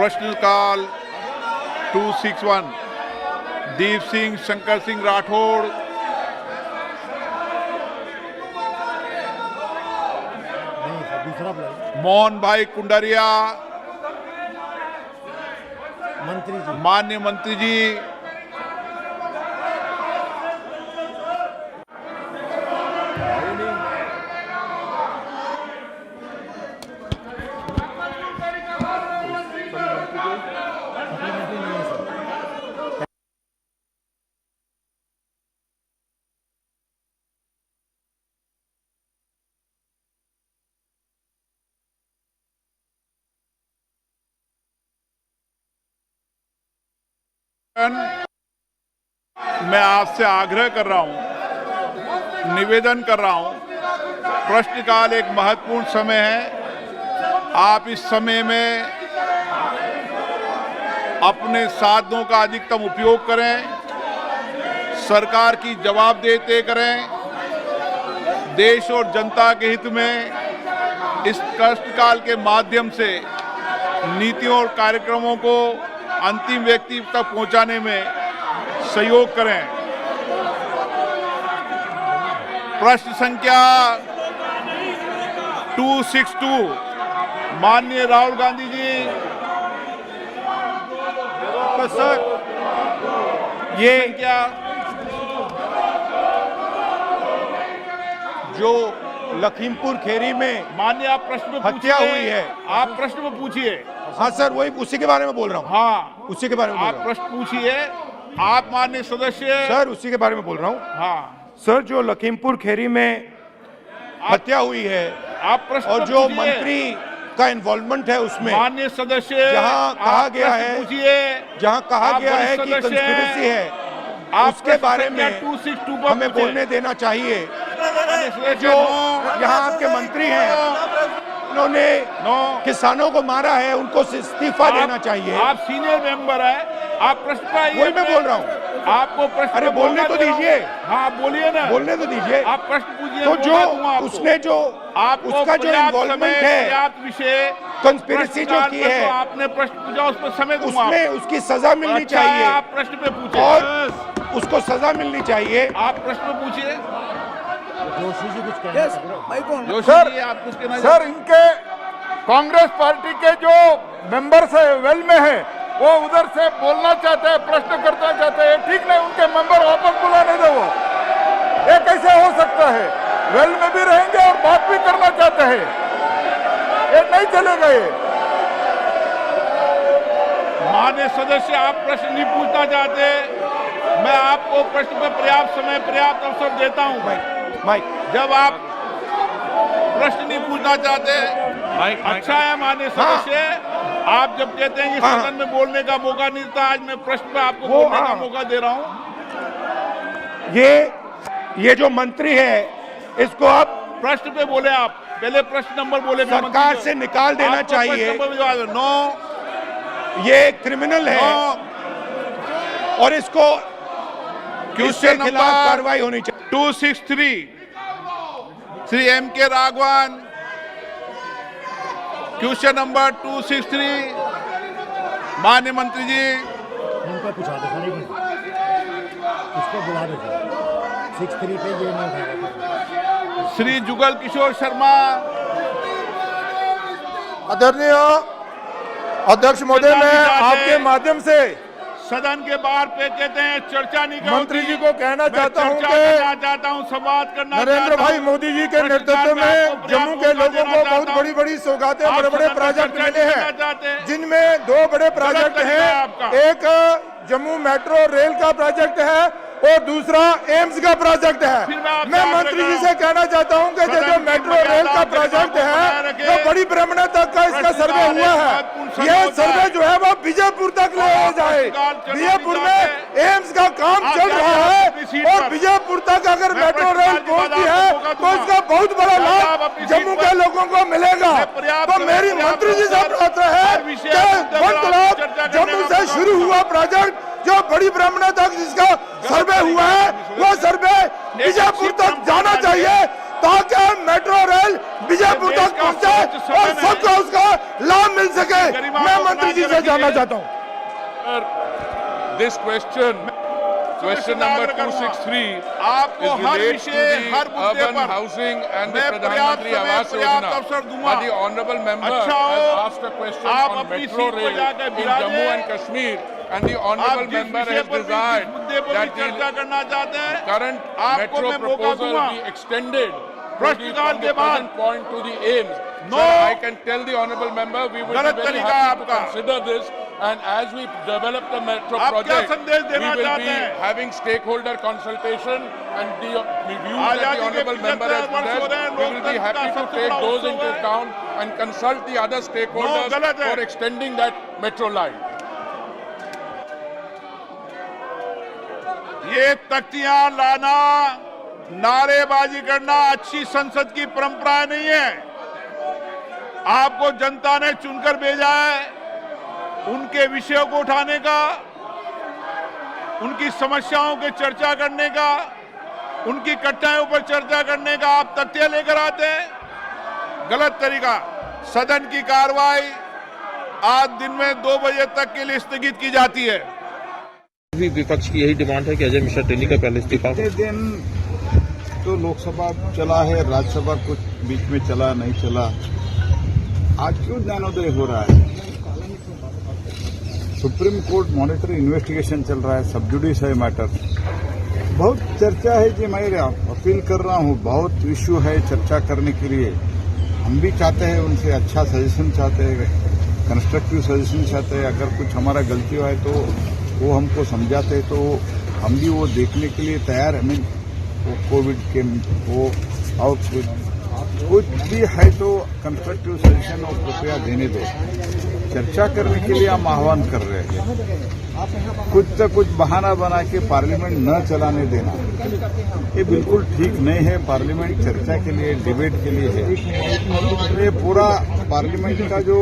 प्रश्नकाल 261 दीप सिंह, शंकर सिंह राठौड़, मोहन भाई कुंडारिया, माननीय मंत्री जी, मैं आपसे आग्रह कर रहा हूं, निवेदन कर रहा हूं, प्रश्नकाल एक महत्वपूर्ण समय है। आप इस समय में अपने साधनों का अधिकतम उपयोग करें, सरकार की जवाबदेही तय करें, देश और जनता के हित में इस प्रश्नकाल के माध्यम से नीतियों और कार्यक्रमों को अंतिम व्यक्ति तक पहुंचाने में सहयोग करें। प्रश्न संख्या 262 माननीय राहुल गांधी जी। सर, ये क्या जो लखीमपुर खेरी में माननीय आप प्रश्न में हत्या हुई है, आप प्रश्न में पूछिए। हाँ सर, वही उसी के बारे में बोल रहा हूँ। हाँ, उसी के बारे में बोल आप रहा हूँ। प्रश्न पूछिए। आप माननीय सदस्य। सर, उसी के बारे में बोल रहा हूँ। हाँ सर, जो लखीमपुर खेरी में हत्या हुई है आप प्रश्न और में जो पूछिए। मंत्री का इन्वॉल्वमेंट है उसमें, माननीय सदस्य, जहाँ कहा गया प्रश्न है, पूछिए। जहाँ कहा आप गया है वरिष्ठ कि सदस्य कंस्पिरेसी है, आप उसके बारे में 262 पर हमें पूछिए। बोलने देना चाहिए। जो जो यहाँ आपके मंत्री हैं, उन्होंने किसानों को मारा है, उनको इस्तीफा देना चाहिए। आप सीनियर मेंबर हैं, आप प्रश्न पर आइए। वही मैं बोल रहा हूँ। आपको प्रश्न अरे पे बोलने मौका तो दे रहा हूं। दीजिए। हाँ बोलिए ना, बोलने तो दीजिए। आप प्रश्न पूछिए। तो जो मौका दूंगा आपको। उसने जो आपको उसका जो पर्याप्त इन्वॉल्वमेंट समय, है, पर्याप्त विषय, कंस्पिरेसी जो प्रश्नकाल की पर है, तो आपने प्रश्न पूछा, उस पर समय दूंगा उसमें आपको। उसकी सजा मिलनी अच्छा है, चाहिए आप प्रश्न पे पूछिए और उसको सजा मिलनी चाहिए। आप प्रश्न पे पूछिए। जोशी जी कुछ कहना चाह रहे हैं? जोशी जी, आप कुछ कहना सर, इनके कांग्रेस पार्टी के जो मेंबर्स है वेल में है, वो उधर से बोलना चाहते हैं, प्रश्न करना चाहते हैं। ठीक नहीं, उनके मेंबर वापस बुलाने दो। वो ये कैसे हो सकता है? वेल में भी रहेंगे और बात भी करना चाहते हैं, ये नहीं चलेगा। ये माननीय सदस्य, आप प्रश्न नहीं पूछना चाहते, मैं आपको प्रश्न पे पर्याप्त समय, पर्याप्त अवसर देता हूं। माइक, जब आप प्रश्न नहीं पूछना चाहते, अच्छा है माननीय सदस्य, आप जब कहते हैं कि सदन में बोलने का मौका नहीं था, आज मैं प्रश्न पे आपको बोलने का मौका दे रहा हूं। ये जो मंत्री है, इसको आप प्रश्न पे बोले, आप पहले प्रश्न नंबर बोले, सरकार से निकाल देना चाहिए। ये क्रिमिनल है और इसको क्वेश्चन खिलाफ नंबर कार्रवाई होनी चाहिए। 263 Shri M.K. Raghavan. Question number 263 माननीय मंत्री जी। इनको पूछा दो सर, इसको बुला दो। 63 पे ये नहीं उठा। श्री जुगल किशोर शर्मा। आदरणीय अध्यक्ष महोदय, मैं आपके माध्यम से सदन के बाहर पे कहते हैं चर्चा नहीं करनी। मंत्री जी को कहना चाहता हूं कि संवाद करना नरेंद्र भाई मोदी जी के नेतृत्व में जम्मू के लोगों को बहुत बड़ी बड़ी सौगातें, बड़े बड़े प्रोजेक्ट मिले हैं, जिनमें दो बड़े प्रोजेक्ट हैं। एक जम्मू मेट्रो रेल का प्रोजेक्ट है और दूसरा एम्स का प्रोजेक्ट है। मैं मंत्री जी से कहना चाहता हूं कि जो मेट्रो रेल का प्रोजेक्ट है, जो बड़ी ब्राह्मण तक का इसका सर्वे हुआ है, ये सर्वे जो है वो विजयपुर तक ले जाए। विजयपुर में एम्स का काम चल रहा है और विजयपुर तक अगर मेट्रो रेल पहुंचती है तो इसका बहुत बड़ा लाभ जम्मू के लोगों को मिलेगा। तो मेरी मंत्री जी से प्रार्थना है कि वन तालाब जम्मू से शुरू हुआ प्रोजेक्ट जो बड़ी ब्राह्मण तक जिसका सर्वे हुआ है, वो सर्वे विजयपुर तक जाना चाहिए ताकि मेट्रो रेल बीजेपुर देश तक का पहुंचे स्वच्छ सदन और है। सबको उसका लाभ मिल सके। गरिमा मैं को मंत्री जी बना से के जानना रखिए। चाहता हूं। This question number 263 आपको is हर related विषय to हर the मुद्दे urban पर housing and the मैं Pradhan पर्याप्त Mantri समय, Awas पर्याप्त Yojana. अवसर दूंगा। But the honourable member अच्छा हो, has asked a question आप on अपनी metro सीट पर rail जाकर in विराजें। Jammu and Kashmir, and the honourable आप जिस member विषय has पर भी जिस desired मुद्दे पर भी that चर्चा the करना चाहते हैं current आपको metro मैं मौका proposal दूंगा। be extended प्रश्नकाल from के the बाद present point to the aims. No. Sir, I can tell the honourable member we will गलत be very तरीका happy to आपका। consider this, and as we develop the metro आप क्या project, संदेश we देना will चाहते be हैं? having stakeholder consultation and the views that आजादी the के honourable member 75 has वर्ष हो रहे हैं, expressed. We will be लोकतंत्र happy का to सबसे take बड़ा those उत्सव into है। account and consult the other stakeholders गलत है। for extending that metro line. ये तख्तियां लाना, नारेबाजी करना अच्छी संसद की परंपरा नहीं है। आपको जनता ने चुनकर भेजा है उनके विषयों को उठाने का, उनकी समस्याओं की चर्चा करने का, उनकी कठिनाइयों पर चर्चा करने का आप तथ्य लेकर आते हैं। गलत तरीका। सदन की कार्रवाई आज दिन में 2 बजे तक के लिए स्थगित की जाती है। भी विपक्ष की यही डिमांड है कि अजय मिश्रा टेली का पहले इस्तीफा हो। इतने दिन तो लोकसभा चला है, राज्यसभा कुछ बीच में चला नहीं चला, आज क्यों ज्ञानोदय हो रहा है? सुप्रीम कोर्ट मॉनिटरी इन्वेस्टिगेशन चल रहा है, सब जुडिस है मैटर, बहुत चर्चा है जी। मैं अपील कर रहा हूँ, बहुत इश्यू है चर्चा करने के लिए। हम भी चाहते हैं उनसे अच्छा सजेशन चाहते हैं, कंस्ट्रक्टिव सजेशन चाहते हैं। अगर कुछ हमारा गलती हुआ है तो वो हमको समझाते हैं, तो हम भी वो देखने के लिए तैयार है। मीन वो कोविड के वो और कुछ भी है तो कंस्ट्रक्टिव सजेशन और कृपया देने दो। चर्चा करने के लिए हम आह्वान कर रहे हैं। कुछ तो कुछ बहाना बना के पार्लियामेंट न चलाने देना, ये बिल्कुल ठीक नहीं है। पार्लियामेंट चर्चा के लिए, डिबेट के लिए है। ये पूरा पार्लियामेंट का जो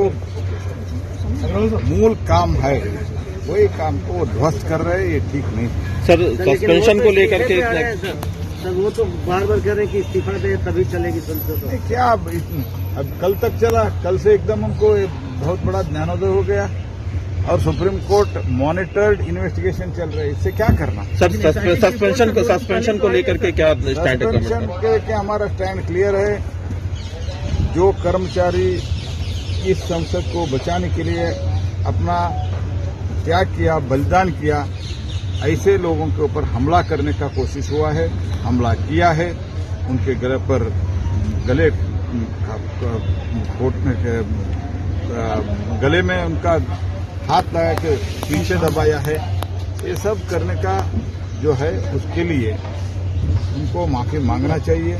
मूल काम है वही काम को ध्वस्त कर रहे हैं, ये ठीक नहीं। सर सस्पेंशन को लेकर के सर वो तो बार बार कह रहे हैं कि इस्तीफा दे तभी चलेगी संसद। नहीं, क्या अब कल तक चला, कल से एकदम हमको बहुत बड़ा ज्ञानोदय हो गया और सुप्रीम कोर्ट मॉनिटर्ड इन्वेस्टिगेशन चल रहा है। इससे क्या करना? सर सस्पेंशन को लेकर के क्या स्टैंड है? सस्पेंशन के हमारा स्टैंड क्लियर है। जो कर्मचारी इस संसद को बचाने के लिए अपना त्याग किया, बलिदान किया, ऐसे लोगों के ऊपर हमला करने का कोशिश हुआ है, हमला किया है। उनके गले में उनका हाथ लगा के पीछे दबाया है। ये सब करने का जो है उसके लिए उनको माफी मांगना चाहिए।